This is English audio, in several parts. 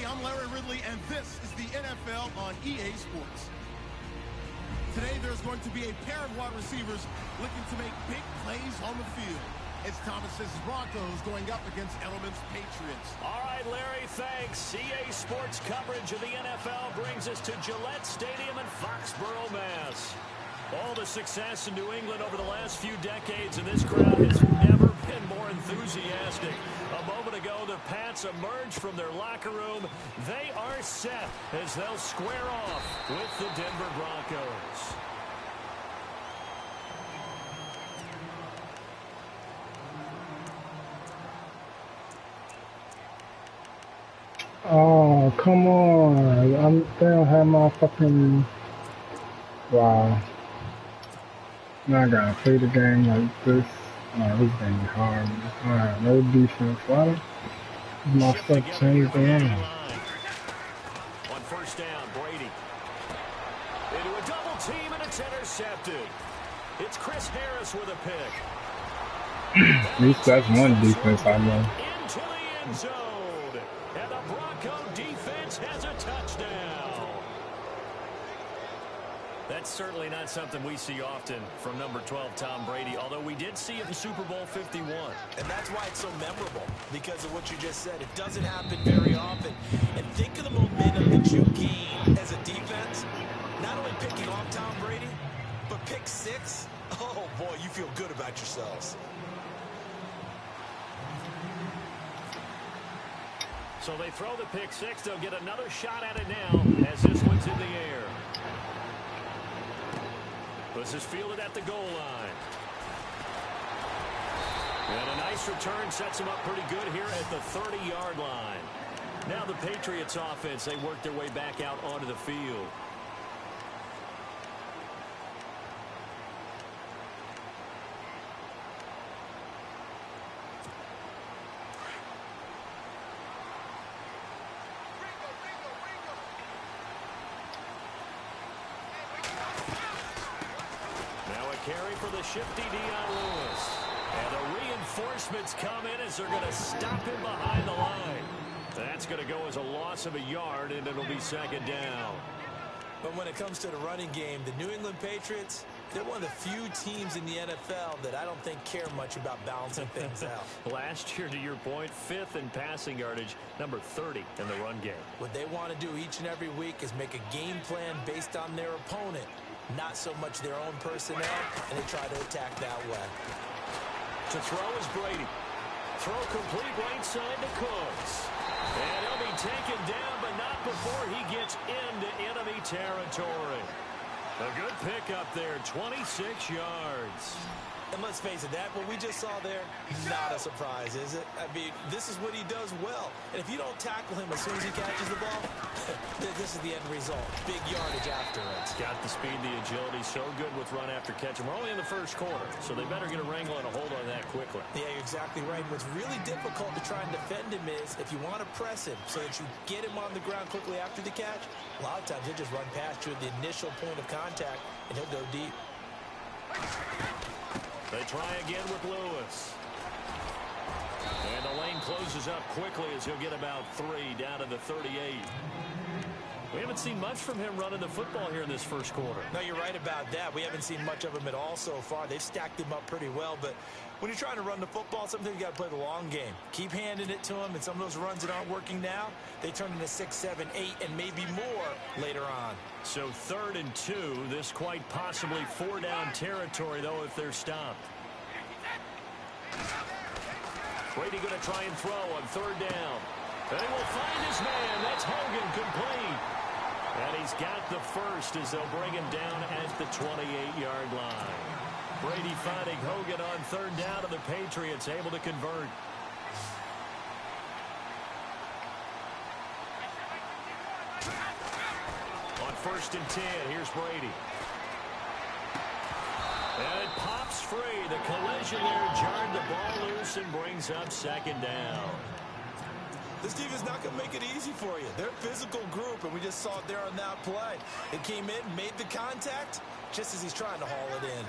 Hey, I'm Larry Ridley, and this is the NFL on EA Sports. Today, there's going to be a pair of wide receivers looking to make big plays on the field. It's Thomas's Broncos going up against Edelman's Patriots. All right, Larry, thanks. EA Sports coverage of the NFL brings us to Gillette Stadium in Foxborough, Mass. All the success in New England over the last few decades, and this crowd has never been more enthusiastic. A moment ago, the Pats emerged from their locker room. They are set as they'll square off with the Denver Broncos. Oh, come on. They don't have my fucking... Wow. Now I gotta play the game like this. Oh, this game is hard. Alright, no defense. Why did my stuff change the line? On first down, Brady. Into a double team, and it's intercepted. It's Chris Harris with a pick. At least that's one defense I know. Into the end zone. And the Bronco defense has a touchdown. That's certainly not something we see often from number 12, Tom Brady, although we did see it in Super Bowl 51. And that's why it's so memorable, because of what you just said. It doesn't happen very often. And think of the momentum that you gain as a defense. Not only picking off Tom Brady, but pick six. Oh, boy, you feel good about yourselves. So they throw the pick six. They'll get another shot at it now as this one's in the air. This is fielded at the goal line. And a nice return sets them up pretty good here at the 30-yard line. Now the Patriots offense, they work their way back out onto the field. Carry for the shifty Dion Lewis. And the reinforcements come in as they're going to stop him behind the line. That's going to go as a loss of a yard, and it'll be second down. But when it comes to the running game, the New England Patriots, they're one of the few teams in the NFL that I don't think care much about balancing things out. Last year, to your point, 5th in passing yardage, number 30 in the run game. What they want to do each and every week is make a game plan based on their opponent, not so much their own personnel, and they try to attack that way. To throw is Brady. Throw complete right side to Cooks. And he'll be taken down, but not before he gets into enemy territory. A good pickup there, 26 yards. And let's face it, that what we just saw there, not a surprise, is it? I mean, this is what he does well. And if you don't tackle him as soon as he catches the ball, this is the end result. Big yardage after it. It's got the speed, the agility, so good with run after catch. And we're only in the first quarter, so they better get a wrangle and a hold on that quickly. Yeah, you're exactly right. What's really difficult to try and defend him is if you want to press him so that you get him on the ground quickly after the catch, a lot of times he'll just run past you at the initial point of contact, and he'll go deep. They try again with Lewis. And the lane closes up quickly as he'll get about 3 down to the 38. We haven't seen much from him running the football here in this first quarter. No, you're right about that. We haven't seen much of him at all so far. They've stacked him up pretty well, but when you're trying to run the football, sometimes you got to play the long game. Keep handing it to him, and some of those runs that aren't working now, they turn into 6, 7, 8, and maybe more later on. So 3rd and 2, this quite possibly 4-down territory, though, if they're stopped. Brady going to try and throw on 3rd down. And he will find his man. That's Hogan, complete. And he's got the first as they'll bring him down at the 28-yard line. Brady finding Hogan on 3rd down, and the Patriots able to convert. On 1st and 10, here's Brady. And it pops free. The collision there jarred the ball loose and brings up 2nd down. This team is not going to make it easy for you. They're a physical group, and we just saw it there on that play. It came in, made the contact, just as he's trying to haul it in.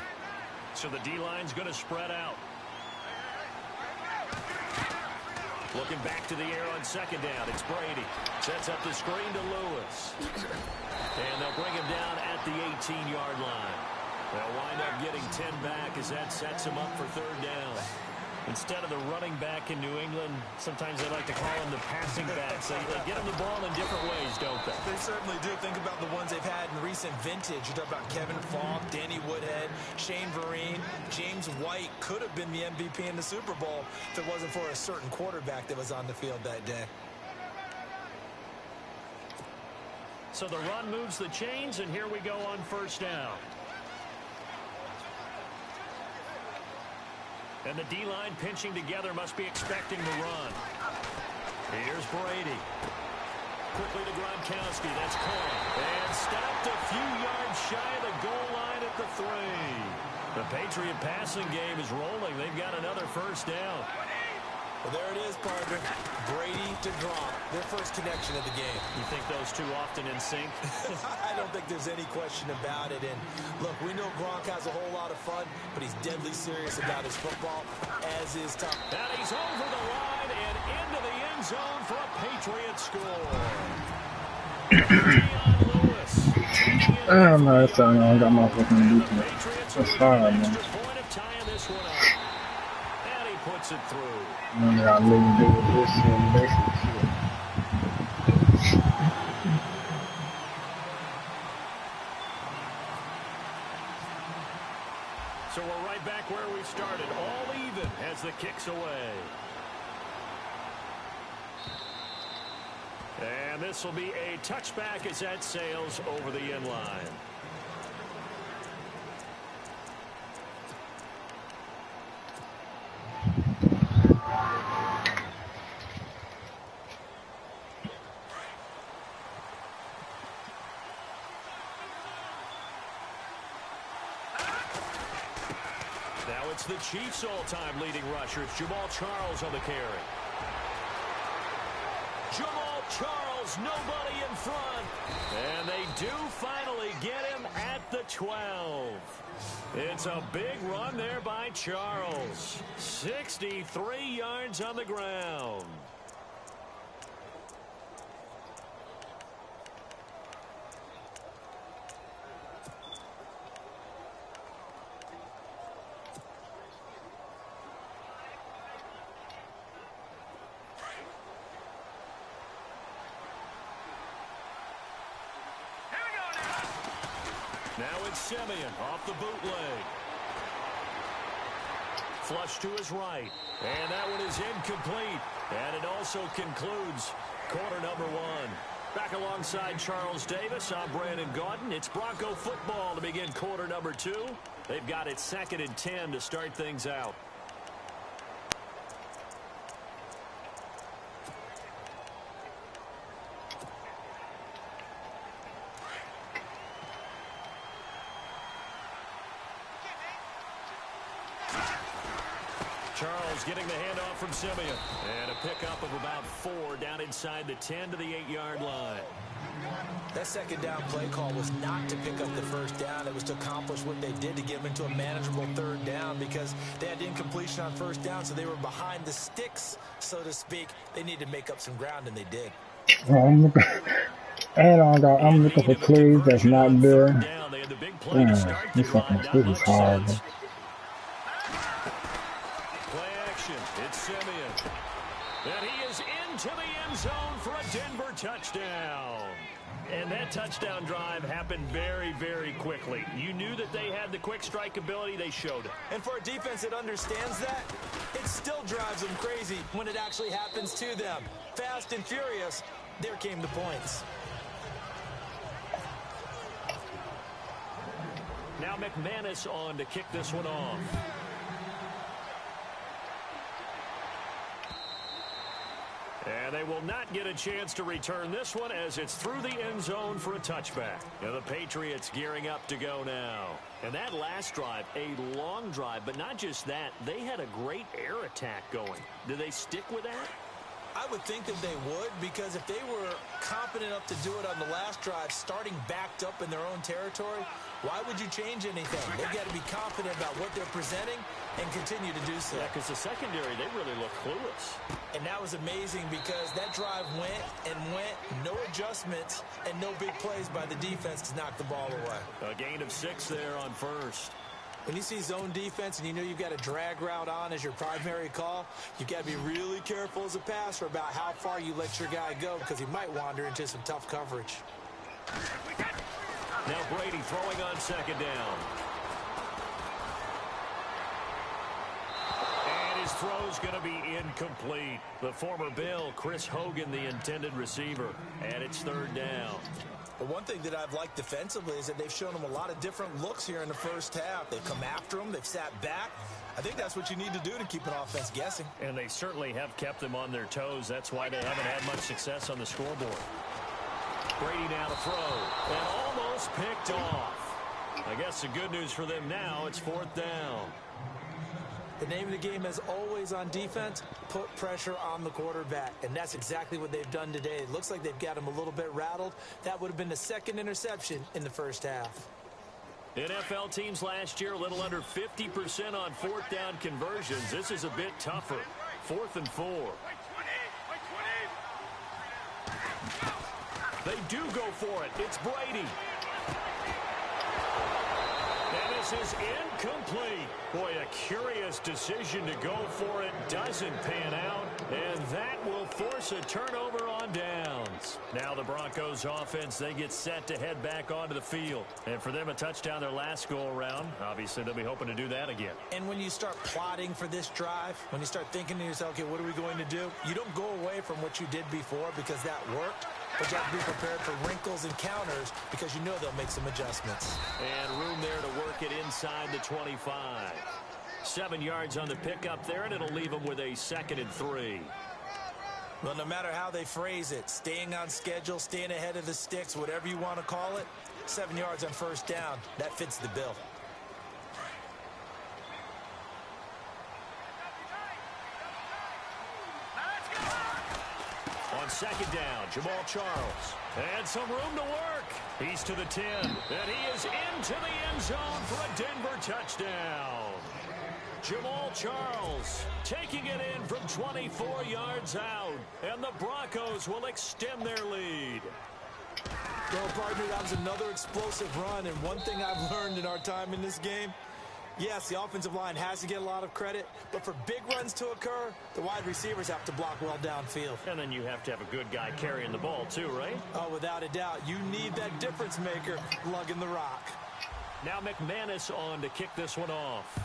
So the D-line's going to spread out. Looking back to the air on second down. It's Brady. Sets up the screen to Lewis. And they'll bring him down at the 18-yard line. They'll wind up getting 10 back as that sets him up for third down. Instead of the running back in New England, sometimes they like to call him the passing back. So they get him the ball in different ways, don't they? They certainly do. Think about the ones they've had in recent vintage. You talk about Kevin Falk, Danny Woodhead, Shane Vereen, James White could have been the MVP in the Super Bowl if it wasn't for a certain quarterback that was on the field that day. So the run moves the chains, and here we go on first down. And the D-line pinching together must be expecting the run. Here's Brady. Quickly to Gronkowski. That's caught. And stopped a few yards shy of the goal line at the 3. The Patriot passing game is rolling. They've got another first down. Well, there it is, partner. Brady to Gronk. Their first connection of the game. You think those two often in sync? I don't think there's any question about it. And look, we know Gronk has a whole lot of fun, but he's deadly serious about his football, as is Tom. And he's over the line and into the end zone for a Patriot score. Lewis. I don't know, it's something I got my fucking defense. That's hard, man. Point of tying this one up. And he puts it through. And I really do with this and basically. So we're right back where we started, all even as the kick's away. And this will be a touchback as that sails over the end line. Now it's the Chiefs' all-time leading rushers, Jamal Charles on the carry. Jamal Charles, nobody in front. And they do finally get him at the 12. It's a big run there by Charles. 63 yards on the ground. Now it's Simeon off the bootleg. Flush to his right. And that one is incomplete. And it also concludes quarter number 1. Back alongside Charles Davis, I'm Brandon Gaudin. It's Bronco football to begin quarter number 2. They've got it 2nd and 10 to start things out. Charles getting the handoff from Simeon. And a pickup of about 4 down inside the 10 to the 8-yard line. That second down play call was not to pick up the first down. It was to accomplish what they did to get them into a manageable third down because they had incompletion on first down, so they were behind the sticks, so to speak. They needed to make up some ground, and they did. I'm looking for plays that's not there. This is hard. It's Simeon. And he is into the end zone for a Denver touchdown. And that touchdown drive happened very, very quickly. You knew that they had the quick strike ability. They showed it. And for a defense that understands that, it still drives them crazy when it actually happens to them. Fast and furious, there came the points. Now McManus on to kick this one off. And they will not get a chance to return this one as it's through the end zone for a touchback. And the Patriots gearing up to go now. And that last drive, a long drive, but not just that. They had a great air attack going. Do they stick with that? I would think that they would, because if they were competent enough to do it on the last drive, starting backed up in their own territory, why would you change anything? They've got to be confident about what they're presenting and continue to do so. Yeah, because the secondary, they really look clueless. And that was amazing because that drive went and went, no adjustments, and no big plays by the defense to knock the ball away. A gain of 6 there on first. When you see zone defense and you know you've got a drag route on as your primary call, you've got to be really careful as a passer about how far you let your guy go because he might wander into some tough coverage. Now Brady throwing on second down. And his throw's going to be incomplete. The former Bill, Chris Hogan, the intended receiver. And it's third down. But one thing that I've liked defensively is that they've shown them a lot of different looks here in the first half. They've come after them. They've sat back. I think that's what you need to do to keep an offense guessing. And they certainly have kept them on their toes. That's why they haven't had much success on the scoreboard. Brady now to throw. And almost picked off. I guess the good news for them now, it's fourth down. The name of the game is always on defense, put pressure on the quarterback. And that's exactly what they've done today. It looks like they've got him a little bit rattled. That would have been the second interception in the first half. NFL teams last year a little under 50% on fourth down conversions. This is a bit tougher. 4th and 4. They do go for it. It's Brady. And this is incomplete. Boy, a curious decision to go for it. Doesn't pan out. And that will force a turnover on downs. Now the Broncos offense, they get set to head back onto the field. And for them, a touchdown their last go-around. Obviously, they'll be hoping to do that again. And when you start plotting for this drive, when you start thinking to yourself, okay, what are we going to do? You don't go away from what you did before because that worked. But you have to be prepared for wrinkles and counters because you know they'll make some adjustments. And room there to work it inside the 25. 7 yards on the pickup there, and it'll leave them with a 2nd and 3. Well, no matter how they phrase it, staying on schedule, staying ahead of the sticks, whatever you want to call it, 7 yards on first down, that fits the bill. On second down, Jamal Charles. And some room to work. He's to the 10. And he is into the end zone for a Denver touchdown. Jamal Charles taking it in from 24 yards out. And the Broncos will extend their lead. Well, partner, that was another explosive run. And one thing I've learned in our time in this game, yes, the offensive line has to get a lot of credit, but for big runs to occur, the wide receivers have to block well downfield. And then you have to have a good guy carrying the ball too, right? Oh, without a doubt. You need that difference maker lugging the rock. Now McManus on to kick this one off.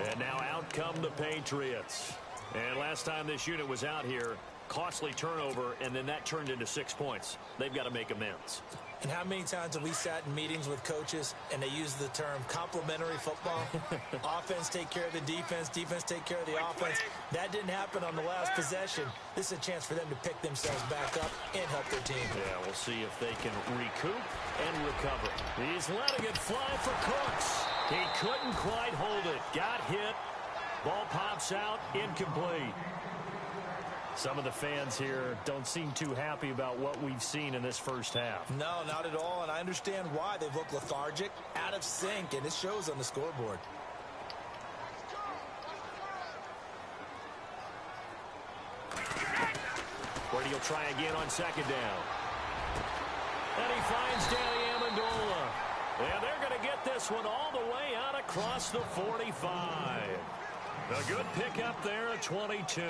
And now out come the Patriots. And last time this unit was out here, costly turnover, and then that turned into 6 points. They've got to make amends. And how many times have we sat in meetings with coaches and they use the term complementary football? Offense take care of the defense, defense take care of the offense. That didn't happen on the last possession. This is a chance for them to pick themselves back up and help their team. Yeah, we'll see if they can recoup and recover. He's letting it fly for Cooks. He couldn't quite hold it. Got hit. Ball pops out, incomplete. Some of the fans here don't seem too happy about what we've seen in this first half. No, not at all, and I understand why. They've looked lethargic, out of sync, and it shows on the scoreboard. Brady will try again on second down. And he finds Danny Amendola. And they're going to get this one all the way out across the 45. A good pickup there at 22.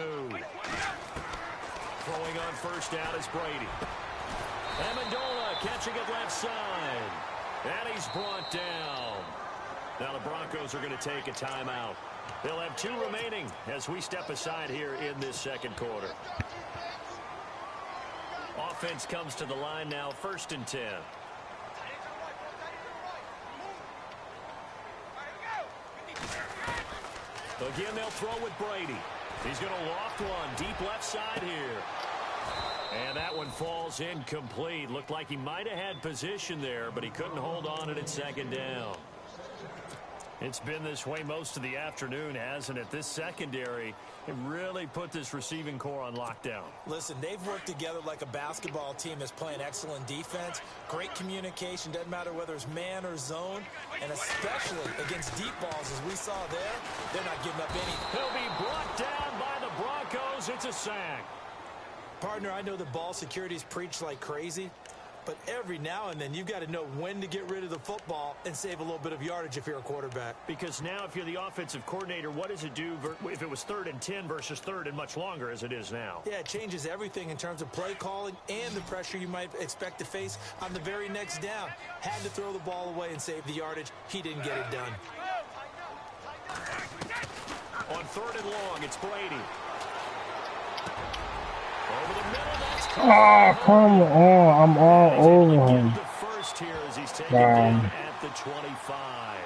Throwing on first down is Brady. Amendola catching it left side. And he's brought down. Now the Broncos are going to take a timeout. They'll have 2 remaining as we step aside here in this second quarter. Offense comes to the line now, 1st and 10. Again, they'll throw with Brady. He's going to loft one deep left side here. And that one falls incomplete. Looked like he might have had position there, but he couldn't hold on to it at second down. It's been this way most of the afternoon, hasn't it? This secondary, it really put this receiving core on lockdown. Listen, they've worked together like a basketball team that's playing excellent defense. Great communication, doesn't matter whether it's man or zone. And especially against deep balls, as we saw there, they're not giving up any. He'll be brought down by the Broncos. It's a sack. Partner, I know the ball security is preached like crazy, but every now and then you've got to know when to get rid of the football and save a little bit of yardage if you're a quarterback. Because now if you're the offensive coordinator, what does it do if it was 3rd and 10 versus 3rd and much longer as it is now? Yeah, it changes everything in terms of play calling and the pressure you might expect to face on the very next down. Had to throw the ball away and save the yardage. He didn't get it done. On 3rd and long, it's Brady. Over the middle, that's Oh, come on. I'm all over him. the first here as he's taken down at the 25.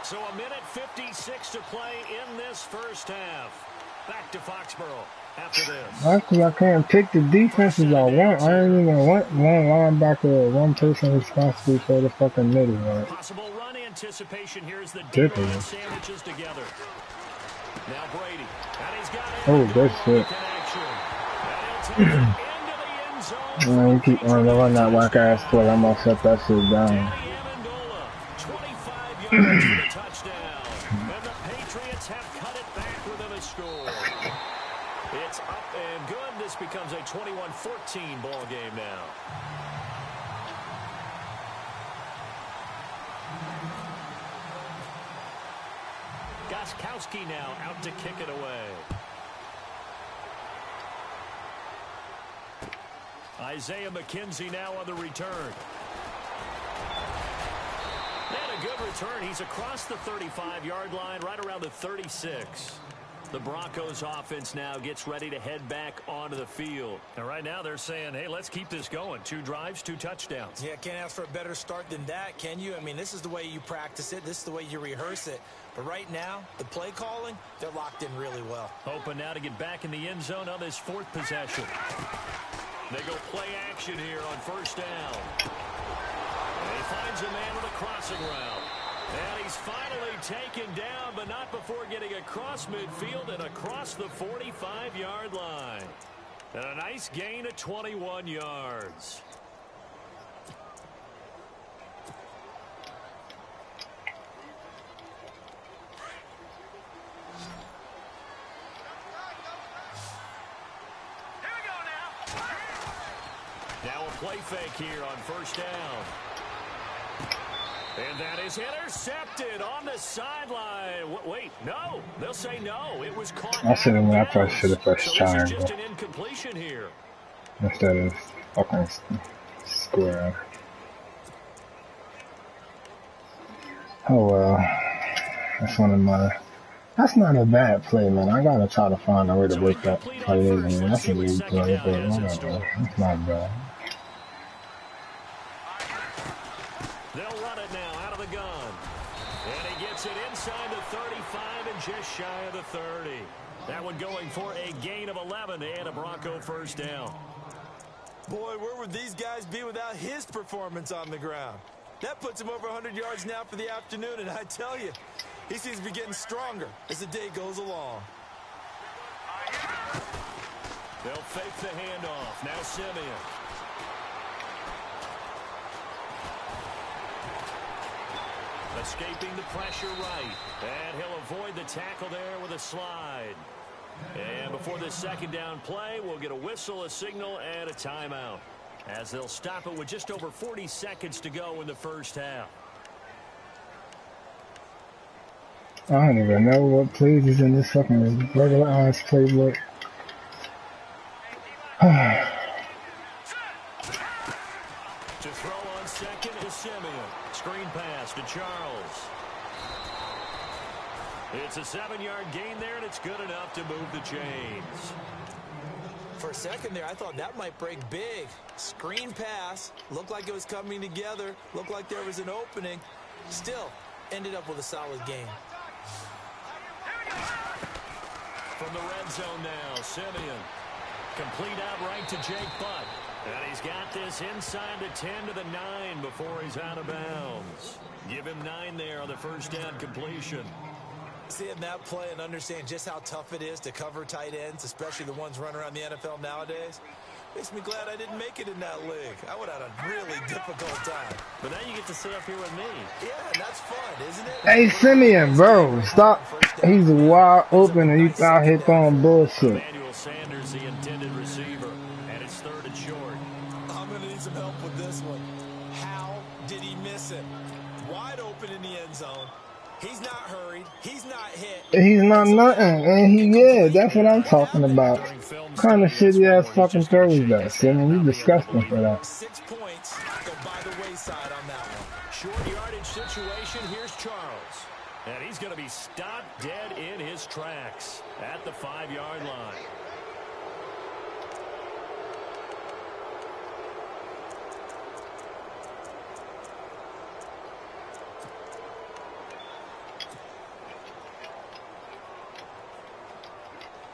So a minute 56 to play in this first half. Back to Foxborough after this. Actually, I can't pick the defenses I want. I ain't even want one linebacker or one person responsible for the fucking middle, right? Possible run anticipation here as the D-line sandwiches together. Now Brady. And he's got it. Oh, good shit. Man, you keep on run that whack ass play. I'm gonna shut that shit down. 25 yards for the touchdown. And the Patriots have cut it back with a score. It's up and good. This becomes a 21-14 ball game now. Gostkowski now out to kick it away. Isaiah McKenzie now on the return. And a good return. He's across the 35-yard line, right around the 36. The Broncos offense now gets ready to head back onto the field. And right now they're saying, hey, let's keep this going. 2 drives, 2 touchdowns. Yeah, can't ask for a better start than that, can you? I mean, this is the way you practice it. This is the way you rehearse it. But right now, the play calling, they're locked in really well. Hoping now to get back in the end zone on this 4th possession. They go play action here on 1st down. And he finds a man with a crossing route. And he's finally taken down, but not before getting across midfield and across the 45-yard line. And a nice gain of 21 yards. Now a play fake here on 1st down. And that is intercepted on the sideline. Wait, no. They'll say no. It was caught. I should have pressed triangle. So this is just an incompletion here. Instead of fucking square. Oh well. That's not a bad play, man. I gotta try to find a way to work that play in. That's a weird play, but whatever. It's not bad. They'll run it now out of the gun. And he gets it inside the 35 and just shy of the 30. That one going for a gain of 11 and a Bronco 1st down. Boy, where would these guys be without his performance on the ground? That puts him over 100 yards now for the afternoon, and I tell you, he seems to be getting stronger as the day goes along. They'll fake the handoff. Now Simeon. Escaping the pressure right. And he'll avoid the tackle there with a slide. And before this 2nd down play, we'll get a whistle, a signal, and a timeout, as they'll stop it with just over 40 seconds to go in the 1st half. I don't even know what plays is in this fucking regular ass playbook. To throw on 2nd is Simeon. Screen pass to Charles. It's a 7-yard gain there, and it's good enough to move the chains. For a second there, I thought that might break big. Screen pass. Looked like it was coming together. Looked like there was an opening. Still, ended up with a solid game. From the red zone now, Simeon. Complete out right to Jake Butt. And he's got this inside the 10 to the 9 before he's out of bounds. Give him 9 there on the first down completion. Seeing that play and understand just how tough it is to cover tight ends, especially the ones running around the NFL nowadays, makes me glad I didn't make it in that league. I would have had a really difficult time. But now you get to sit up here with me. Yeah, and that's fun, isn't it? Hey, Simeon, bro, stop. He's wide open and you out here throwing bullshit. Emmanuel Sanders, the intended receiver, and it's 3rd and short. I'm going to need some help with this one. How did he miss it? Wide open in the end zone. He's not hurried. He's not hit. He's not nothing. And that's what I'm talking about. What kind of shitty ass fucking throw is that, Simeon? You disgusting for that. 6 points go by the wayside on that one. Short yardage situation. Here's Charles. And he's going to be stopped dead in his tracks at the 5-yard line.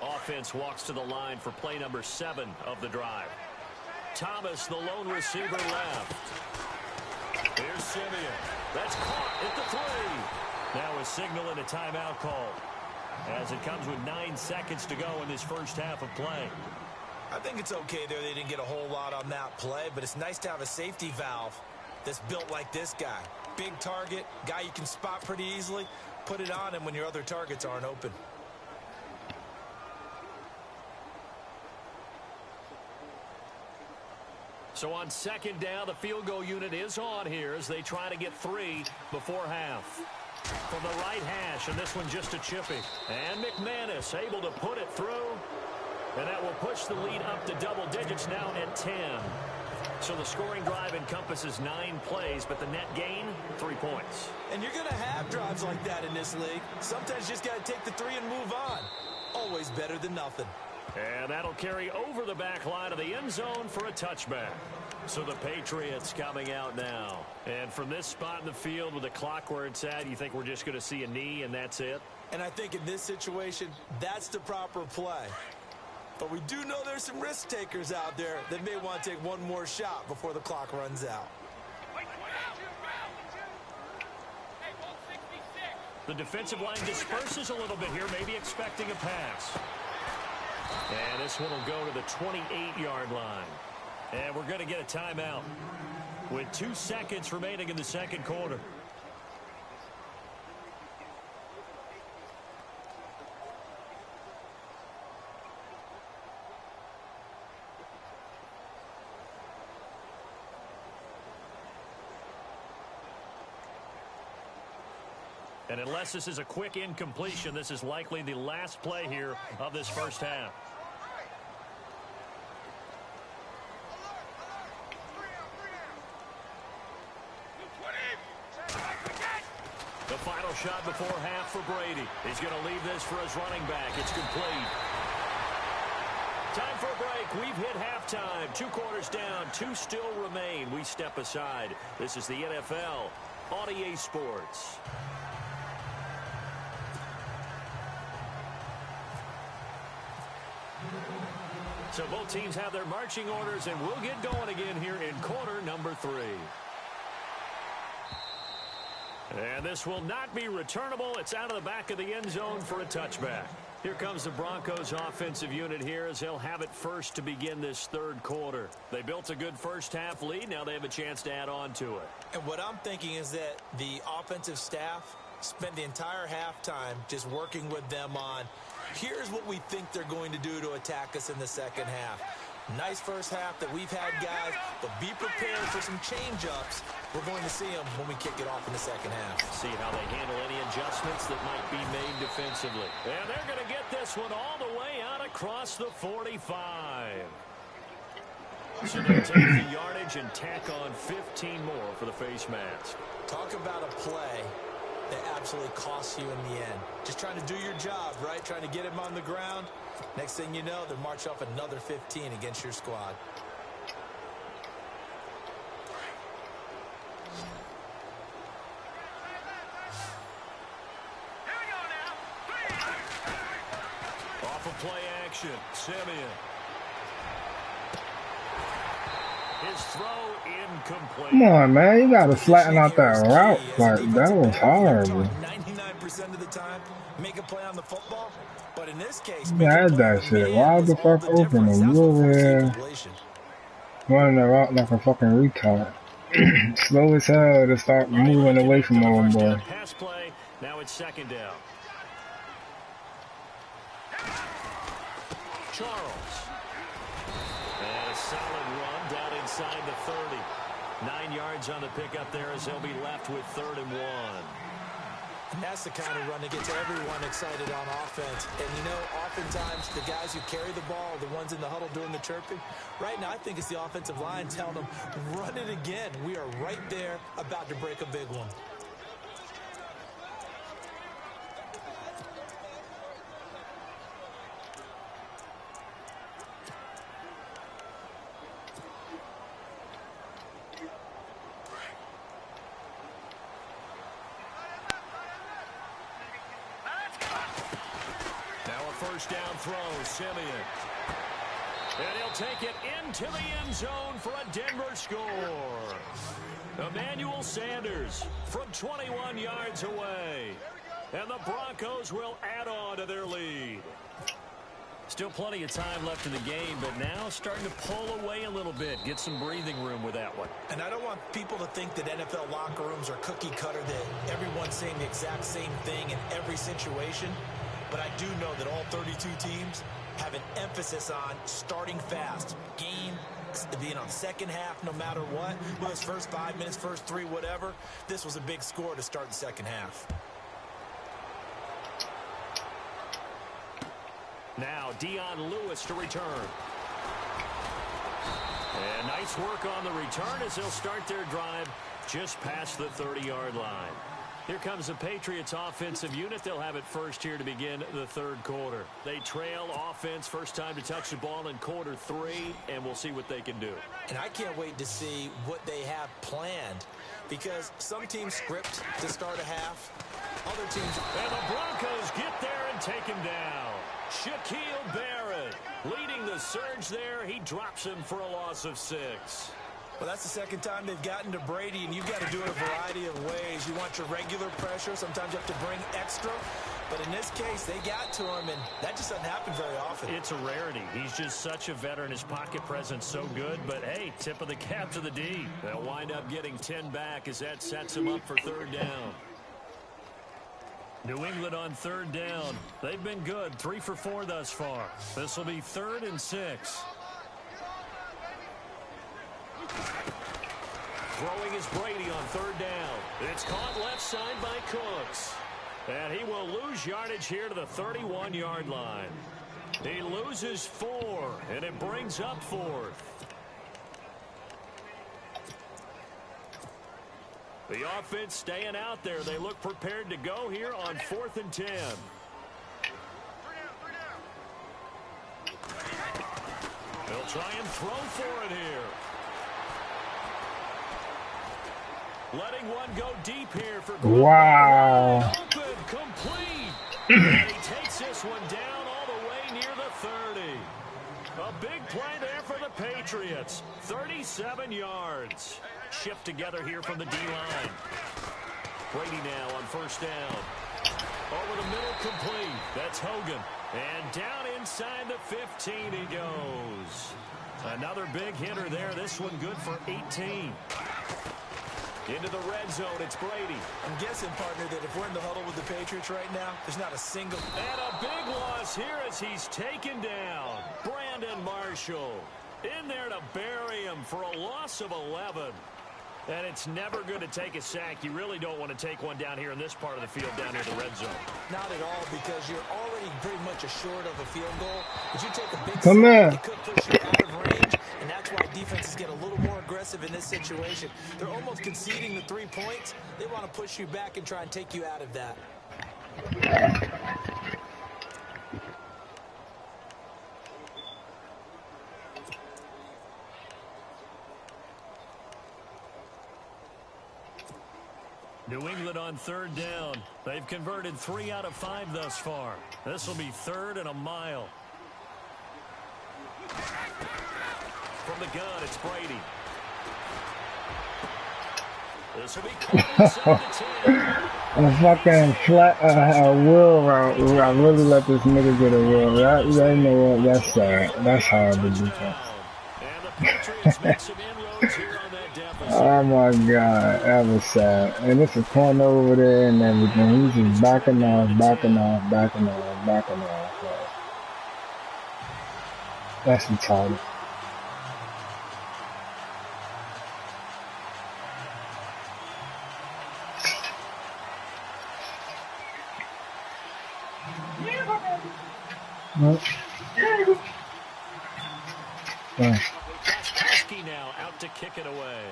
Offense walks to the line for play number 7 of the drive. Thomas, the lone receiver, left. Here's Simeon. That's caught at the 3. Now a signal and a timeout call as it comes with 9 seconds to go in this first half of play. I think it's okay there. They didn't get a whole lot on that play, but it's nice to have a safety valve that's built like this guy. Big target, guy you can spot pretty easily. Put it on him when your other targets aren't open. So on 2nd down, the field goal unit is on here as they try to get 3 before half. From the right hash, and this one just a chippy. And McManus able to put it through. And that will push the lead up to double digits now at 10. So the scoring drive encompasses 9 plays, but the net gain, 3 points. And you're going to have drives like that in this league. Sometimes you just got to take the 3 and move on. Always better than nothing. And that'll carry over the back line of the end zone for a touchback. So the Patriots coming out now. And from this spot in the field with the clock where it's at, you think we're just going to see a knee and that's it? And I think in this situation, that's the proper play. But we do know there's some risk takers out there that may want to take one more shot before the clock runs out. The defensive line disperses a little bit here, maybe expecting a pass. And this one will go to the 28-yard line. And we're going to get a timeout with 2 seconds remaining in the second quarter. And unless this is a quick incompletion, this is likely the last play here of this first half. The final shot before half for Brady. He's going to leave this for his running back. It's complete. Time for a break. We've hit halftime. 2 quarters down. 2 still remain. We step aside. This is the NFL on EA Sports. So both teams have their marching orders, and we'll get going again here in quarter number 3. And this will not be returnable. It's out of the back of the end zone for a touchback. Here comes the Broncos offensive unit here as they'll have it first to begin this third quarter. They built a good first half lead. Now they have a chance to add on to it. And what I'm thinking is that the offensive staff spent the entire halftime just working with them on, here's what we think they're going to do to attack us in the second half. Nice first half that we've had, guys, but be prepared for some change-ups. We're going to see them when we kick it off in the second half. See how they handle any adjustments that might be made defensively. And they're going to get this one all the way out across the 45. So they'll take the yardage and tack on 15 more for the face mask. Talk about a play that absolutely costs you in the end. Just trying to do your job, right? Trying to get him on the ground. Next thing you know, they march off another 15 against your squad. Off of play action, Simeon. His throw incomplete. Come on, man. You got to flatten out that Positioning route. here is key. As a Like, that defensive was back, you're horrible. taught 99% of the time, make a play on the football. But in this case, You make a had play on that the shit man wide was the all fuck the open, difference. and That's you what over forced the there completion. running the route like a fucking retard. Slow as hell to start Unable to moving away connect from on the home, first boy. down pass play. Now it's second down. Charles. And a solid run down inside the 30. 9 yards on the pickup there as they'll be left with 3rd and 1. And that's the kind of run that gets everyone excited on offense. And, you know, oftentimes the guys who carry the ball, the ones in the huddle doing the chirping, right now I think it's the offensive line telling them, run it again. We are right there about to break a big one. First down throw, Simeon. And he'll take it into the end zone for a Denver score. Emmanuel Sanders from 21 yards away. And the Broncos will add on to their lead. Still plenty of time left in the game, but now starting to pull away a little bit. Get some breathing room with that one. And I don't want people to think that NFL locker rooms are cookie cutter, that everyone's saying the exact same thing in every situation. But I do know that all 32 teams have an emphasis on starting fast. Game, being on second half no matter what. Whether it's first 5 minutes, first 3, whatever. This was a big score to start the second half. Now Dion Lewis to return. And nice work on the return as they'll start their drive just past the 30-yard line. Here comes the Patriots offensive unit. They'll have it first here to begin the 3rd quarter. They trail offense, first time to touch the ball in quarter 3, and we'll see what they can do. And I can't wait to see what they have planned, because some teams script to start a half, other teams. And the Broncos get there and take him down. Shaquille Barrett leading the surge there. He drops him for a loss of 6. Well, that's the second time they've gotten to Brady, and you've got to do it a variety of ways. You want your regular pressure. Sometimes you have to bring extra. But in this case, they got to him, and that just doesn't happen very often. It's a rarity. He's just such a veteran. His pocket presence so good. But, hey, tip of the cap to the D. They'll wind up getting 10 back as that sets him up for 3rd down. New England on 3rd down. They've been good. 3 for 4 thus far. This will be 3rd and 6. Throwing is Brady on 3rd down. It's caught left side by Cooks. And he will lose yardage here to the 31-yard line. He loses 4, and it brings up 4th. The offense staying out there. They look prepared to go here on 4th and 10. They'll try and throw for it here. Letting one go deep here for Group. Wow. Open, complete. And he takes this one down all the way near the 30. A big play there for the Patriots. 37 yards. Shift together here from the D-line. Brady now on 1st down. Over the middle, complete. That's Hogan. And down inside the 15 he goes. Another big hitter there. This one good for 18. Into the red zone, it's Brady. I'm guessing, partner, that if we're in the huddle with the Patriots right now, there's not a single. And a big loss here as he's taken down. Brandon Marshall in there to bury him for a loss of 11. And it's never good to take a sack. You really don't want to take one down here in this part of the field, down near the red zone. Not at all, because you're already pretty much assured of a field goal. But you take a big Come sack, on. it could push you out of range, and that's why defenses get a little more aggressive in this situation. They're almost conceding the 3 points. They want to push you back and try and take you out of that. New England on 3rd down. They've converted 3 out of 5 thus far. This will be 3rd and a mile. From the gun, it's Brady. This will be caught inside the 10. A fucking flat, a wheel route. I really let this nigga get a wheel. You know what? That's sad. That's horrible defense. And the Patriots make some inroads here on that deficit. Oh my god, that was sad. And it's a corner over there and everything. He's just backing off. That's retarded. Nope. Koski now out to kick it away.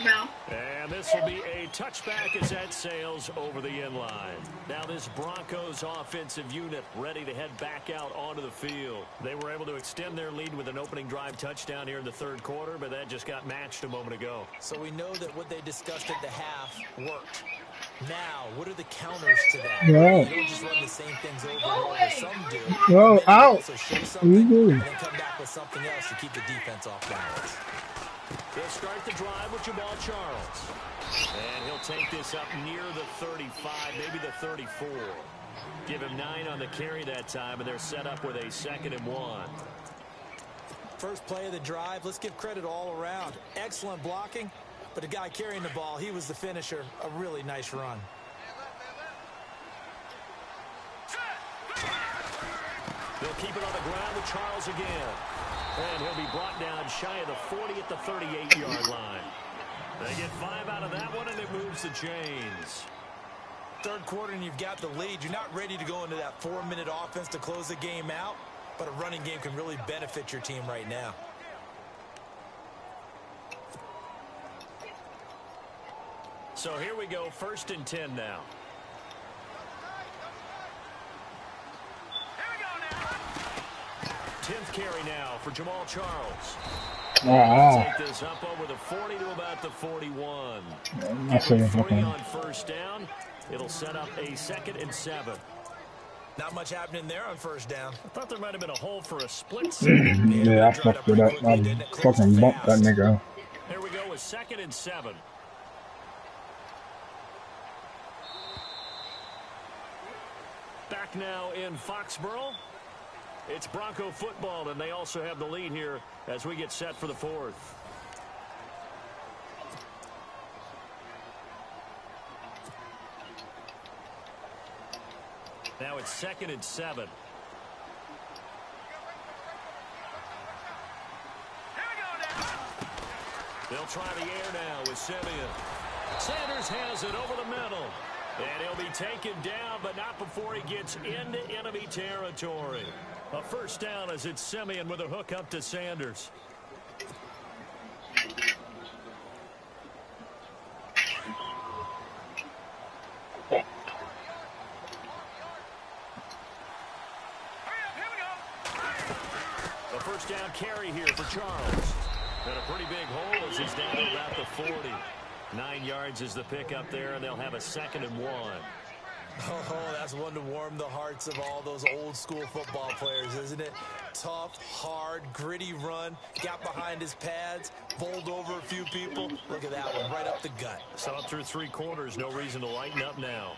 No. And this will be a touchback as that sails over the end line. Now this Broncos offensive unit ready to head back out onto the field. They were able to extend their lead with an opening drive touchdown here in the third quarter, but that just got matched a moment ago. So we know that what they discussed at the half worked. Now, what are the counters to that? Yeah. You don't just run the same things over and over. Some do. Whoa, Many out. also show something and then come back with something else to keep the defense off balance. They'll start the drive with Jamal Charles. And he'll take this up near the 35, maybe the 34. Give him 9 on the carry that time, and they're set up with a 2nd and 1. First play of the drive, let's give credit all around. Excellent blocking, but the guy carrying the ball, he was the finisher. A really nice run. They'll keep it on the ground with Charles again. And he'll be brought down shy of the 40 at the 38-yard line. They get 5 out of that one, and it moves the chains. Third quarter, and you've got the lead. You're not ready to go into that 4-minute offense to close the game out, but a running game can really benefit your team right now. So here we go, 1st and 10 now. 10th carry now for Jamal Charles. Take this up over the 40 to about the 41. 40 on first down. It'll set up a 2nd and 7. Not much happening there on first down. I thought there might have been a hole for a split second. Yeah, I fucked it up. I fucking bumped that nigga. Here we go with 2nd and 7. Back now in Foxborough. It's Bronco football, and they also have the lead here as we get set for the 4th. Now it's 2nd and 7. They'll try the air now with Simeon. Sanders has it over the middle. And he'll be taken down, but not before he gets into enemy territory. A first down as it's Simeon with a hook up to Sanders. A first down carry here for Charles. And a pretty big hole as he's down to about the 40. 9 yards is the pickup there, and they'll have a 2nd and 1. Oh, that's one to warm the hearts of all those old school football players, isn't it? Tough, hard, gritty run, got behind his pads, bowled over a few people. Look at that one, right up the gut. So up through 3 quarters, no reason to lighten up now.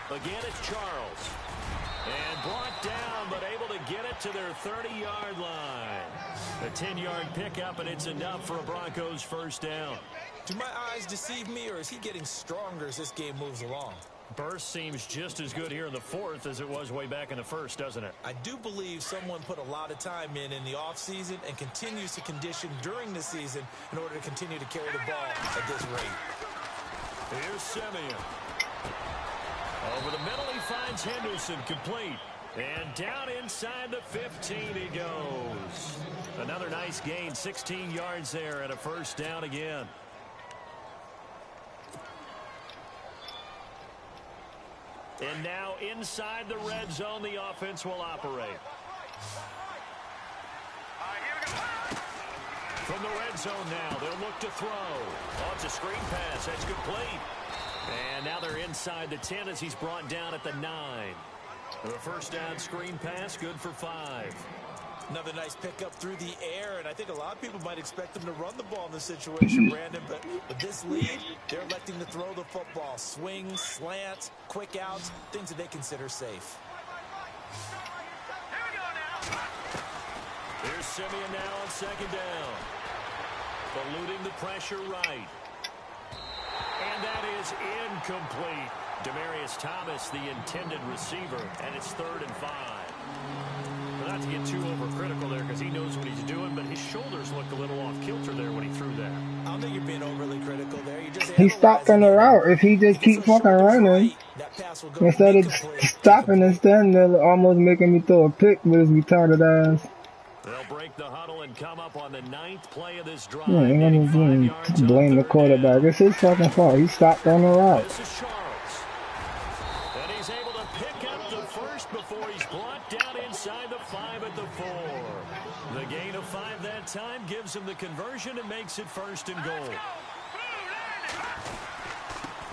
Again, it's Charles. And brought down, but able to get it to their 30-yard line. A 10-yard pickup, and it's enough for a Broncos first down. Do my eyes deceive me, or is he getting stronger as this game moves along? Burst seems just as good here in the 4th as it was way back in the 1st, doesn't it? I do believe someone put a lot of time in the offseason and continues to condition during the season in order to continue to carry the ball at this rate. Here's Simeon. Over the middle, he finds Henderson, complete. And down inside the 15 he goes. Another nice gain, 16 yards there, and a first down again. And now inside the red zone, the offense will operate. From the red zone now, they'll look to throw. Oh, it's a screen pass. That's complete. And now they're inside the 10 as he's brought down at the 9. The first down screen pass, good for 5. Another nice pickup through the air, and I think a lot of people might expect them to run the ball in this situation, Brandon, but with this lead, they're electing to throw the football. Swings, slants, quick outs, things that they consider safe. Here's Simeon now on second down. Eluding the pressure right. And that is incomplete. Demarius Thomas, the intended receiver, and it's 3rd and 5. Not to get too overcritical there because he knows what he's doing, but his shoulders looked a little off kilter there when he threw that. I don't think you're being overly critical there. You're just He stopped on the route. If he just keep fucking running, instead of stopping and standing there, almost making me throw a pick with his retarded ass. They'll break the huddle and come up on the 9th play of this drive. Yeah, ain't gonna blame the quarterback. It's his fucking fault. He stopped on the route. This is Charles. And he's able to pick up the first before he's brought down inside the 5 at the 4. The gain of 5 that time gives him the conversion and makes it 1st and goal.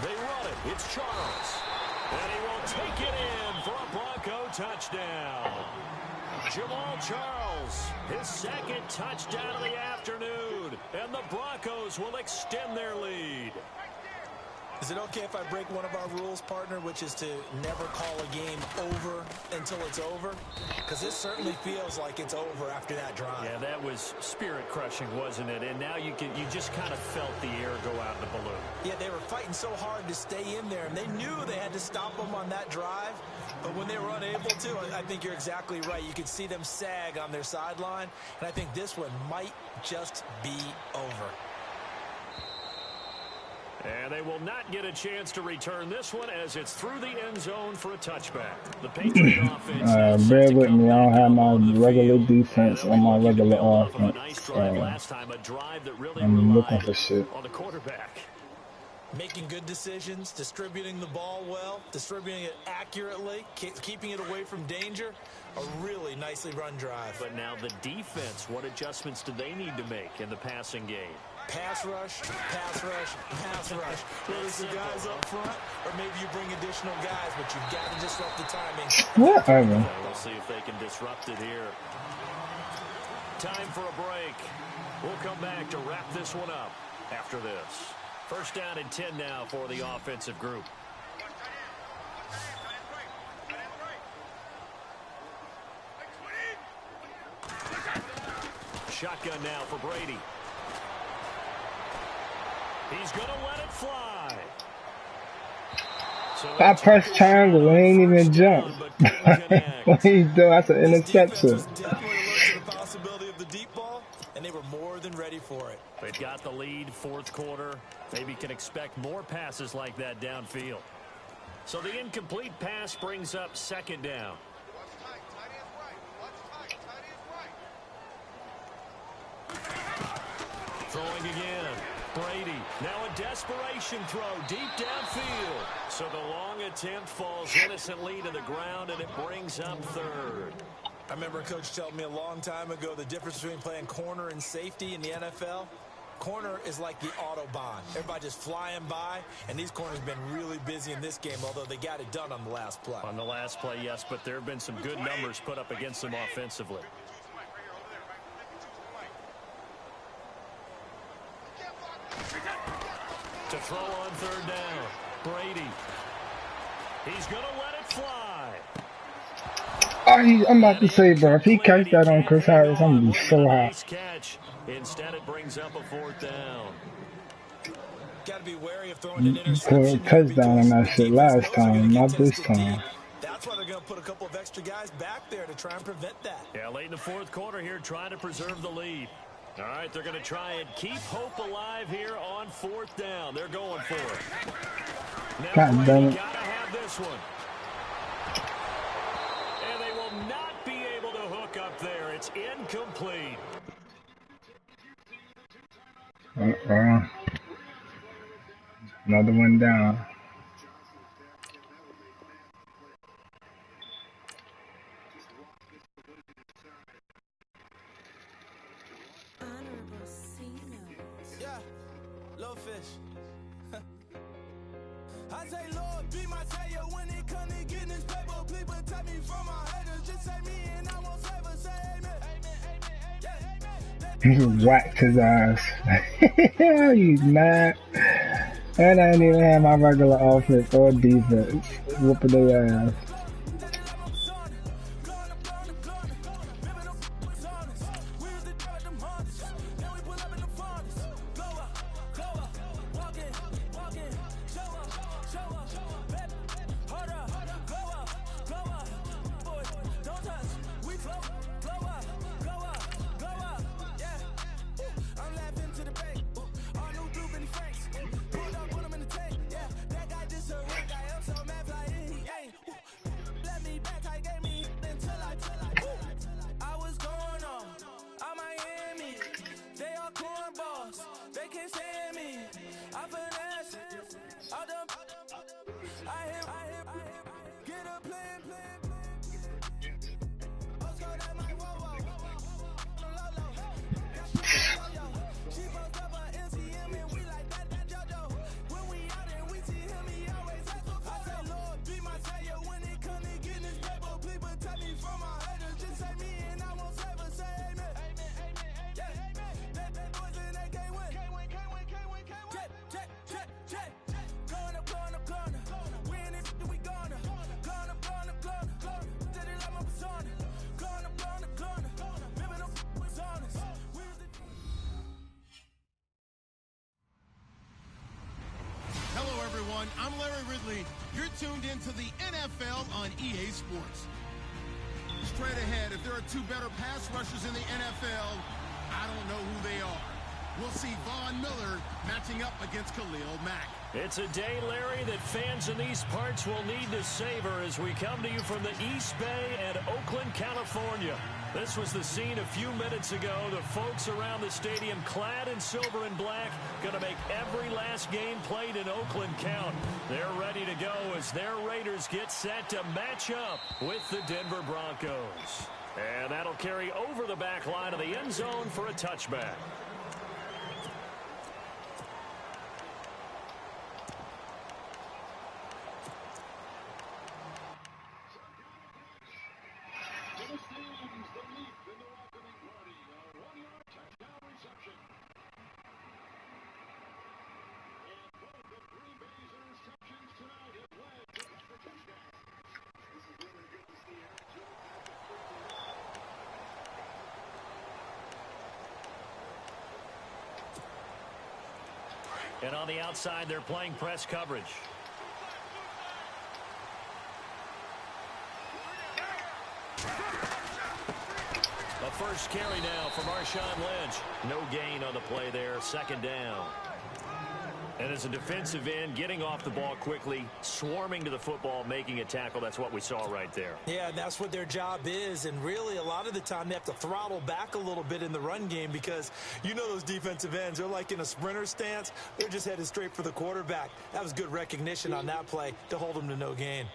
They run it. It's Charles. And he will take it in for a Bronco touchdown. Jamal Charles, his 2nd touchdown of the afternoon, and the Broncos will extend their lead. Is it okay if I break one of our rules, partner, which is to never call a game over until it's over? Because this certainly feels like it's over after that drive. Yeah, that was spirit-crushing, wasn't it? And now you just kind of felt the air go out of the balloon. Yeah, they were fighting so hard to stay in there, and they knew they had to stop them on that drive. But when they were unable to, I think you're exactly right. You could see them sag on their sideline, and I think this one might just be over. And they will not get a chance to return this one as it's through the end zone for a touchback. The Patriot offense. Bear with me. I don't have my regular defense on my regular offense. I'm looking for shit. On the quarterback. Making good decisions, distributing the ball well, distributing it accurately, keeping it away from danger. A really nicely run drive. But now the defense, what adjustments do they need to make in the passing game? Pass rush, pass rush, pass rush. Whether it's the guys up front, or maybe you bring additional guys, but you've got to disrupt the timing. Whatever. We'll see if they can disrupt it here. Time for a break. We'll come back to wrap this one up after this. 1st down and 10 now for the offensive group. Shotgun now for Brady. He's going to let it fly. So I pressed triangle. He ain't even jump. What he do? That's an interception. And they were more than ready for it. They've got the lead, 4th quarter. Maybe can expect more passes like that downfield. So the incomplete pass brings up 2nd down. Throwing again. Brady, now a desperation throw deep downfield. So the long attempt falls innocently to the ground, and it brings up 3rd. I remember a coach telling me a long time ago the difference between playing corner and safety in the NFL. Corner is like the Autobahn. Everybody just flying by, and these corners have been really busy in this game, although they got it done on the last play. On the last play, yes, but there have been some good numbers put up against them offensively. To throw on 3rd down, Brady. He's going to let it fly. I'm about to say, bro, if he catch that on Chris Harris, I'm going to be so hot. Catch. Instead, it brings up a 4th down. Got to be wary of throwing an interception. Touchdown on that shit last time, not this time. That's why they're going to put a couple of extra guys back there to try and prevent that. Yeah, late in the 4th quarter here, trying to preserve the lead. All right, they're going to try and keep hope alive here on 4th down. They're going for it. Now, Brady got to have this one. And they will not be able to hook up there. It's incomplete. Another one down. Yeah, low fish. I say, Lord, be my savior when it comes to getting this paper. Please protect me He just whacked his ass. He's mad. And I didn't even have my regular offense or defense. Whooping their ass. I'm Larry Ridley. You're tuned into the NFL on EA Sports. Straight ahead, if there are two better pass rushers in the NFL, I don't know who they are. We'll see Von Miller matching up against Khalil Mack. It's a day, Larry, that fans in these parts will need to savor as we come to you from the East Bay and Oakland, California. This was the scene a few minutes ago. The folks around the stadium clad in silver and black going to make every last game played in Oakland count. They're ready to go as their Raiders get set to match up with the Denver Broncos. And that'll carry over the back line of the end zone for a touchback. And on the outside, they're playing press coverage. A first carry now for Marshawn Lynch. No gain on the play there. Second down. And as a defensive end, getting off the ball quickly, swarming to the football, making a tackle. That's what we saw right there. Yeah, that's what their job is. And really, a lot of the time, they have to throttle back a little bit in the run game because you know those defensive ends, they're like in a sprinter stance. They're just headed straight for the quarterback. That was good recognition on that play to hold them to no gain.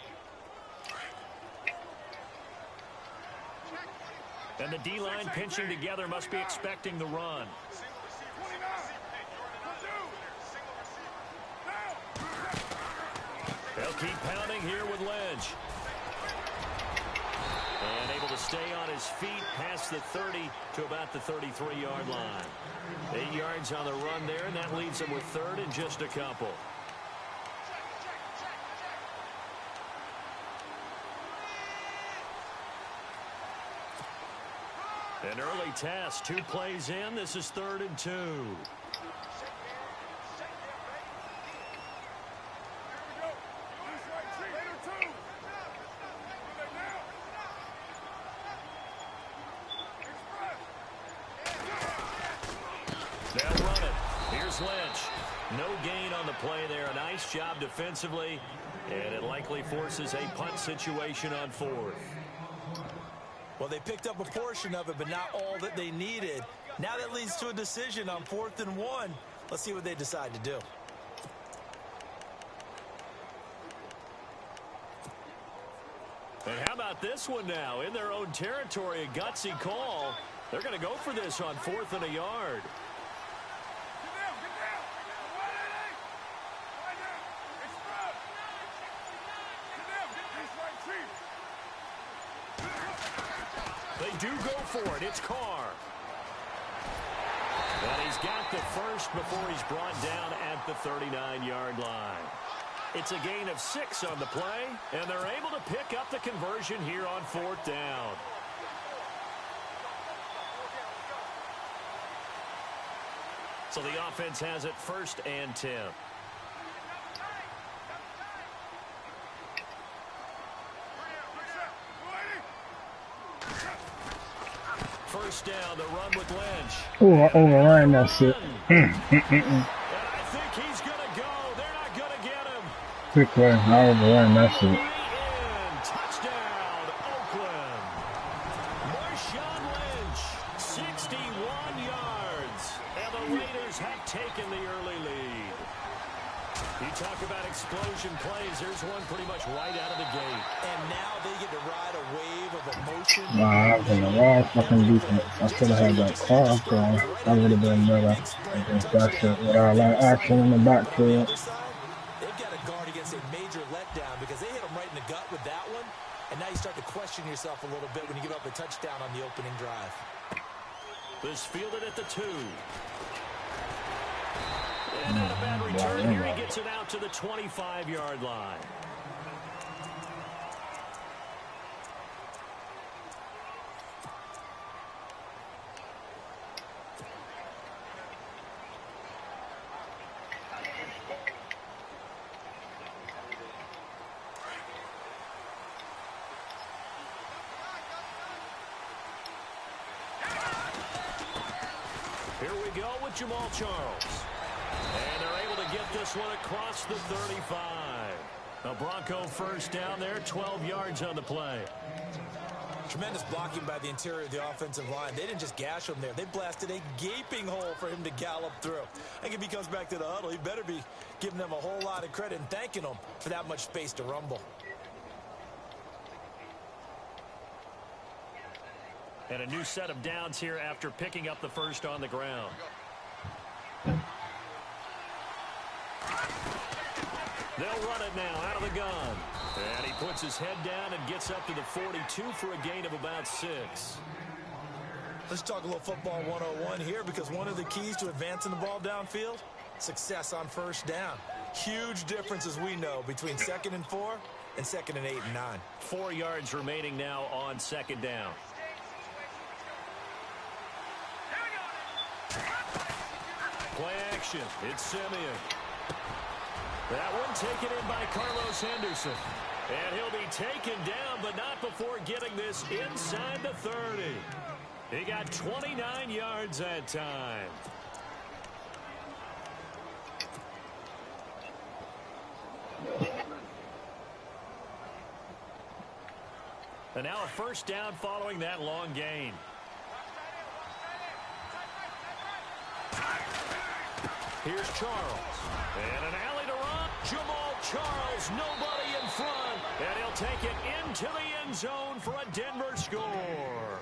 And the D-line pinching together must be expecting the run. They'll keep pounding here with Lynch. And able to stay on his feet past the 30 to about the 33-yard line. 8 yards on the run there, and that leaves them with third and just a couple. An early test, 2 plays in. This is 3rd and 2. They'll run it. Here's Lynch. No gain on the play there. A nice job defensively, and it likely forces a punt situation on 4th. Well, they picked up a portion of it, but not all that they needed. Now that leads to a decision on 4th and 1. Let's see what they decide to do. And how about this one now? In their own territory, a gutsy call. They're going to go for this on 4th and a yard. They do go for it. It's Carr. And he's got the first before he's brought down at the 39-yard line. It's a gain of 6 on the play, and they're able to pick up the conversion here on 4th down. So the offense has it 1st and 10. First down, the run with Lynch. Oh, I overran that shit. And I think he's going to go. They're not going to get him. Good play. I overran that shit. Touchdown, Oakland. Marshawn Lynch, 61 yards. And the Raiders have taken the early lead. You talk about explosion plays. There's one pretty much right out of the gate. And now they get to ride a wave of emotion. Nah, that was in the wrong fucking defense. I should have had that cross going. That would have been better against that shit without that action in the backfield. They've got to guard against a major letdown because they hit them right in the gut with that one. And now you start to question yourself a little bit when you give up a touchdown on the opening drive. This fielded at the 2. And not a bad return here. He gets it out to the 25-yard line. Here we go with Jamal Charles. And they're able to get this one across the 35. A Bronco first down there, 12 yards on the play. Tremendous blocking by the interior of the offensive line. They didn't just gash him there. They blasted a gaping hole for him to gallop through. I think if he comes back to the huddle, he better be giving them a whole lot of credit and thanking them for that much space to rumble. And a new set of downs here after picking up the first on the ground. They'll run it now out of the gun. And he puts his head down and gets up to the 42 for a gain of about 6. Let's talk a little football 101 here, because one of the keys to advancing the ball downfield, success on first down. Huge difference, as we know, between 2nd and 4 and 2nd and 8 and 9. 4 yards remaining now on 2nd down. Play action. It's Simeon. That one taken in by Carlos Henderson. And he'll be taken down, but not before getting this inside the 30. He got 29 yards that time. And now a first down following that long gain. Here's Charles. And an alley to run. Jamal Charles, nobody in front. And he'll take it into the end zone for a Denver score.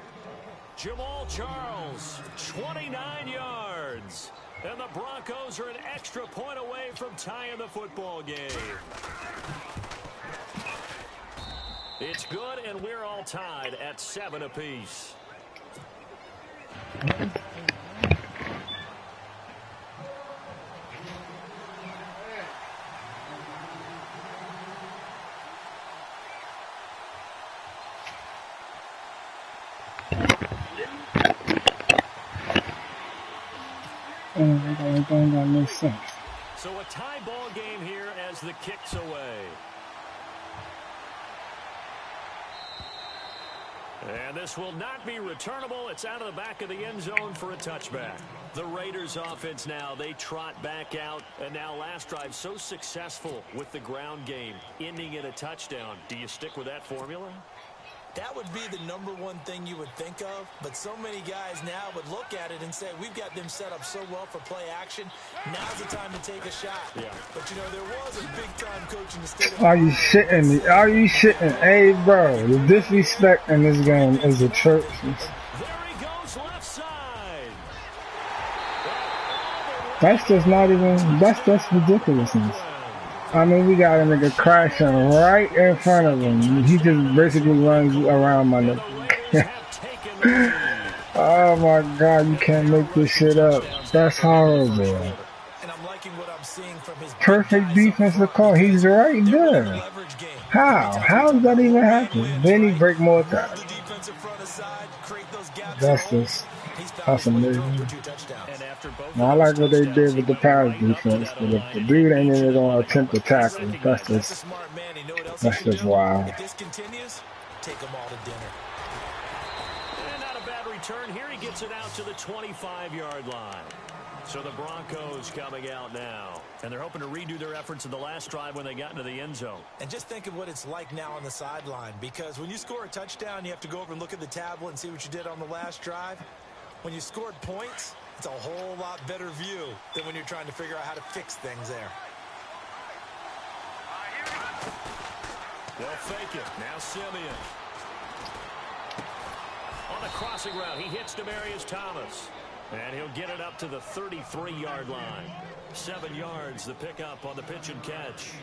Jamal Charles, 29 yards. And the Broncos are an extra point away from tying the football game. It's good, and we're all tied at 7 apiece. It don't got no sense. So a tie ball game here as the kick's away. And this will not be returnable. It's out of the back of the end zone for a touchback. The Raiders offense now, they trot back out. And now last drive so successful with the ground game, ending in a touchdown. Do you stick with that formula? That would be the #1 thing you would think of, but so many guys now would look at it and say, we've got them set up so well for play action, now's the time to take a shot. Yeah. But, you know, there was a big-time coach in the state of... Are you shitting me? Are you shitting? Hey, bro, the disrespect in this game is atrocious. There he goes, left side. That's just not even, that's just ridiculousness. I mean, we got a nigga crashing right in front of him. He just basically runs around my nigga. Oh my God, you can't make this shit up. That's horrible. And I'm liking what I'm seeing from his Perfect defensive call. He's right there. How? How does that even happen? Then he break more tackles. That's amazing. Now, I like what they did with the pass defense, but if the dude ain't even gonna attempt to tackle, that's just wild. If this continues, take them all to dinner. And not a bad return here. He gets it out to the 25-yard line. So the Broncos coming out now. And they're hoping to redo their efforts in the last drive when they got into the end zone. And just think of what it's like now on the sideline. Because when you score a touchdown, you have to go over and look at the tablet and see what you did on the last drive. When you scored points, it's a whole lot better view than when you're trying to figure out how to fix things there. They'll fake it. Now Simeon. On the crossing route, he hits Demaryius Thomas. And he'll get it up to the 33-yard line. 7 yards, the pickup on the pitch and catch.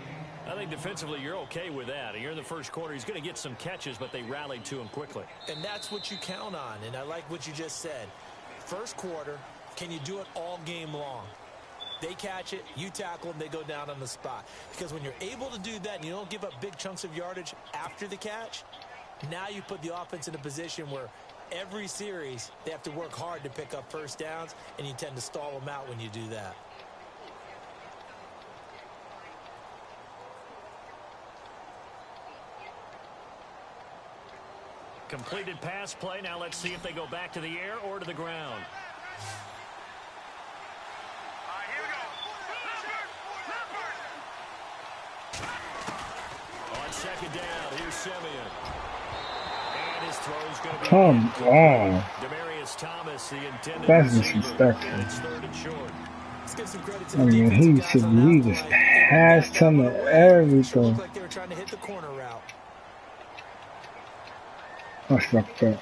I think defensively you're okay with that. Here in the first quarter, he's going to get some catches, but they rallied to him quickly. And that's what you count on, and I like what you just said. First quarter, can you do it all game long? They catch it, you tackle them, they go down on the spot. Because when you're able to do that and you don't give up big chunks of yardage after the catch, now you put the offense in a position where every series they have to work hard to pick up first downs, and you tend to stall them out when you do that. Completed pass play. Now let's see if they go back to the air or to the ground. On second down, here's Simeon. And his throw's going to be... Come on. Demaryius Thomas, the intended That's receiver. disrespectful. And it's third and short. Let's give some credit to I the mean, he just passed him and everything. Looked like they were trying to hit the corner route. That's fucked up.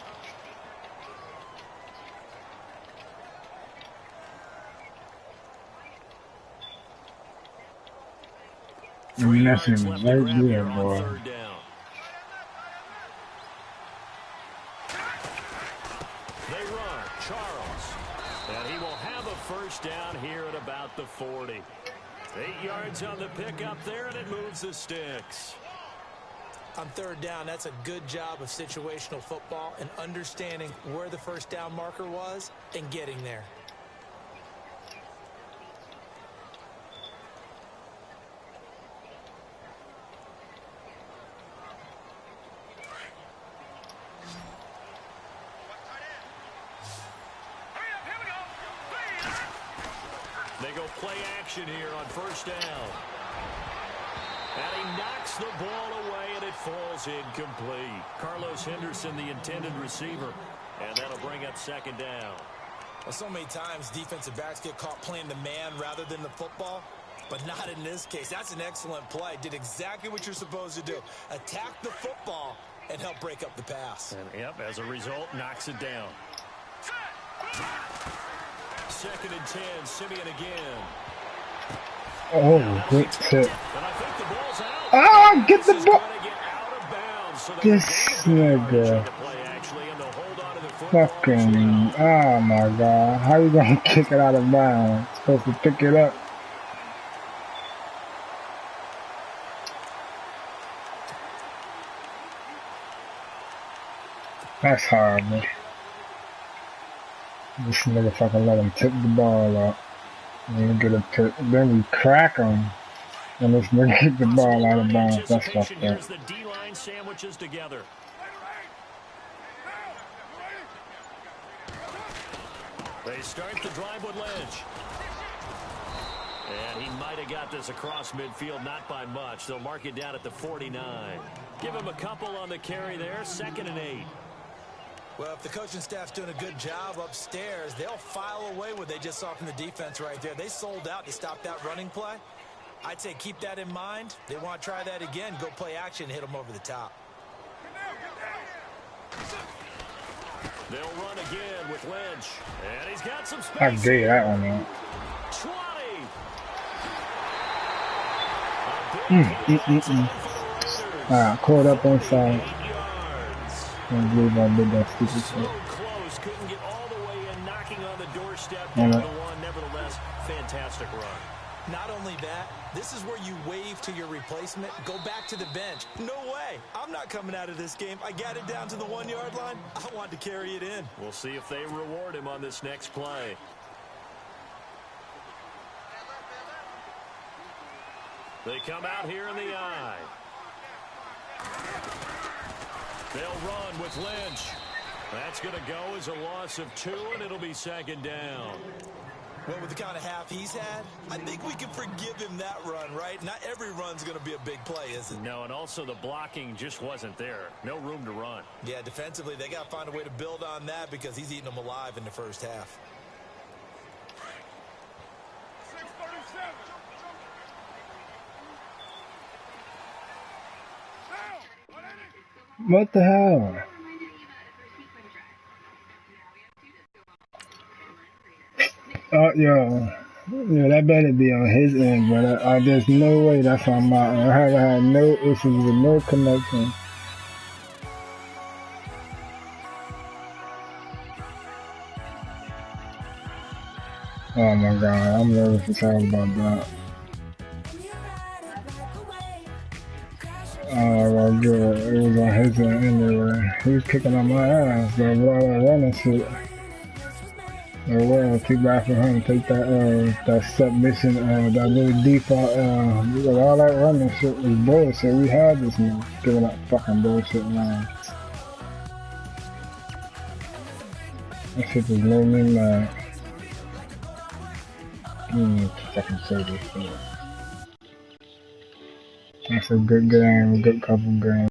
I mean, that's him right there, boy. They run. Charles. And he will have a first down here at about the 40. 8 yards on the pickup there, and it moves the sticks. On third down, that's a good job of situational football and understanding where the first down marker was and getting there. They go play action here on first down. And he knocks the ball away, and it falls incomplete. Carlos Henderson, the intended receiver, and that'll bring up second down. Well, so many times defensive backs get caught playing the man rather than the football, but not in this case. That's an excellent play. Did exactly what you're supposed to do. Attack the football and help break up the pass. And, yep, as a result, knocks it down. Second and 10, Simeon again. Oh, great tip. And I think the ball's out. Oh, get the ball. Get out of bounds, so This nigga. Fucking, oh my God. How you gonna kick it out of bounds? Supposed to pick it up. That's horrible. This nigga fucking let him tip the ball up. And we get a pick. Then we crack him. And this nigga get the ball out of bounds. That's fucked up. Here's the D-line sandwiches together. They start the drive with Lynch. And he might have got this across midfield, not by much. They'll mark it down at the 49. Give him a couple on the carry there, 2nd and 8. Well, if the coaching staff's doing a good job upstairs, they'll file away what they just saw from the defense right there. They sold out to stop that running play. I'd say keep that in mind. They want to try that again, go play action, hit them over the top. They'll run again with Lynch. And he's got some space. I gave that one out. 20. Caught up on side. I can't believe I did that stupid shit. Close, couldn't get all Down to one, nevertheless, fantastic run. Not only that, this is where you wave to your replacement, go back to the bench. No way. I'm not coming out of this game. I got it down to the 1 yard line. I want to carry it in. We'll see if they reward him on this next play. They come out here in the eye. They'll run with Lynch. That's going to go as a loss of 2, and it'll be second down. Well, with the kind of half he's had, I think we can forgive him that run, right? Not every run's going to be a big play, is it? No, and also the blocking just wasn't there. No room to run. Yeah, defensively, they got to find a way to build on that because he's eating them alive in the first half. What the hell? Yeah, that better be on his end, but there's no way that's on my end. I haven't had no issues with no connection. Oh my god, I'm nervous to talk about that. Oh well, good. It was on his end anyway. He was kicking on my ass, but with all that running shit. Oh well, too bad for him. Take that submission, that little default, because all that running shit was bullshit. We had this man giving up fucking bullshit lines. That shit was blowing me mad. Fucking say this shit. That's a good game, a good couple games.